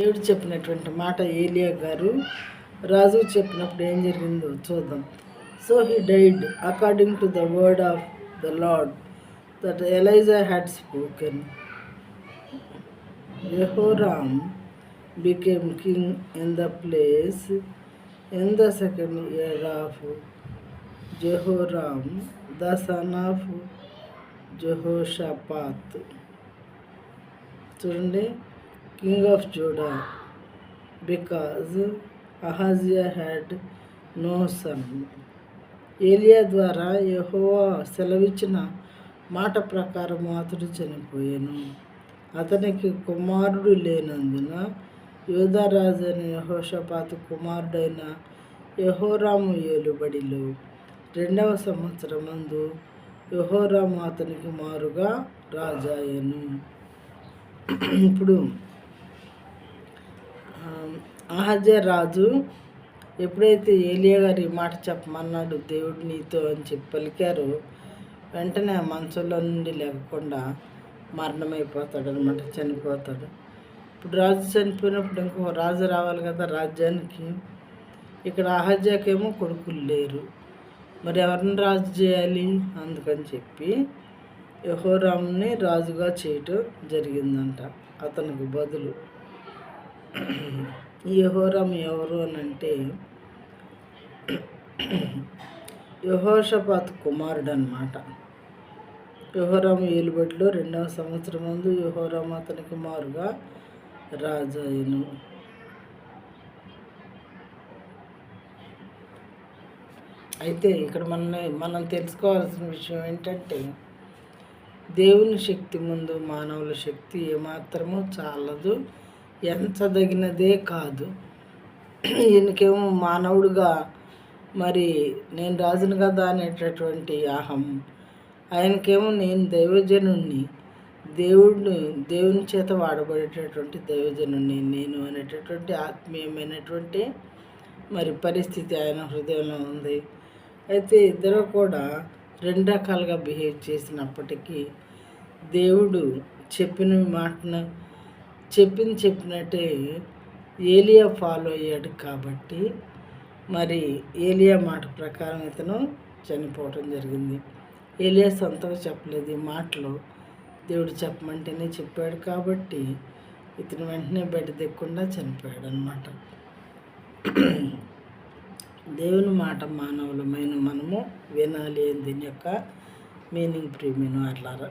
దేవుడు చెప్పినటువంటి మాట ఏలియా గారు రాజు చెప్పినప్పుడు ఏం జరిగిందో చూద్దాం. So he died according to the word of the lord that Elijah had spoken. Jehoram became king in the place in the second year of Jehoram, the son of Jehoshaphat. చూడండి, king of Judah, because Ahaziah had no son. ఏలియా ద్వారా యెహోవా సెలవిచ్చిన మాట ప్రకారం అతడు చనిపోయాను. అతనికి కుమారుడు లేనందున యూదారాజు అయిన యెహోషాపాతు కుమారుడైన యెహోరాము ఏలుబడిలో 2వ సంవత్సరమందు యెహోరాము అతనికి మారుగా రాజాయను. ఇప్పుడు అహజ్యా రాజు ఎప్పుడైతే ఏలియా గారు ఈ మాట చెప్పమన్నాడు దేవుడు నీతో అని చెప్పి పలికారో వెంటనే ఆ మంచంలో నుండి లేకుండా మరణమైపోతాడు అనమాట, చనిపోతాడు. ఇప్పుడు రాజు చనిపోయినప్పుడు ఇంకో రాజు రావాలి కదా రాజ్యానికి. ఇక్కడ అహజ్యాకేమో కొడుకులు లేరు, మరి ఎవరిని రాజు చేయాలి? అందుకని చెప్పి యెహోరాముని రాజుగా చేయటం జరిగిందంట అతనికి బదులు. ఈ యెహోరాము ఎవరు అని అంటే యెహోషాపాతు కుమారుడు అన్నమాట. యెహోరాము ఏలుబడిలో 2వ సంవత్సరం ముందు యెహోరాము అతనికి మారుగా రాజాయను. అయితే ఇక్కడ మనం తెలుసుకోవాల్సిన విషయం ఏంటంటే దేవుని శక్తి ముందు మానవుల శక్తి ఏమాత్రమూ చాలదు, ఎంచదగినదే కాదు. ఈయనకేమో మానవుడుగా మరి నేను రాజును కదా అనేటటువంటి అహం, ఆయనకేమో నేను దైవజనుణ్ణి, దేవుని చేత వాడబడేటటువంటి దైవజనుణ్ణి నేను అనేటటువంటి ఆత్మీయమైనటువంటి మరి పరిస్థితి ఆయన హృదయంలో ఉంది. అయితే ఇద్దరు కూడా 2 రకాలుగా బిహేవ్ చేసినప్పటికీ దేవుడు చెప్పిన మాటను చెప్పినట్టే ఏలియా ఫాలో అయ్యాడు కాబట్టి మరి ఏలియా మాట ప్రకారం ఇతను చనిపోవటం జరిగింది. ఏలియా సొంతంగా చెప్పలేదు, ఈ మాటలు దేవుడు చెప్పమంటేనే చెప్పాడు కాబట్టి ఇతను వెంటనే బయట దిక్కుండా చనిపోయాడు అనమాట. దేవుని మాట మానవులమైన మనము వినాలి అని దీని యొక్క మీనింగ్ ప్రియమైన వారలారా.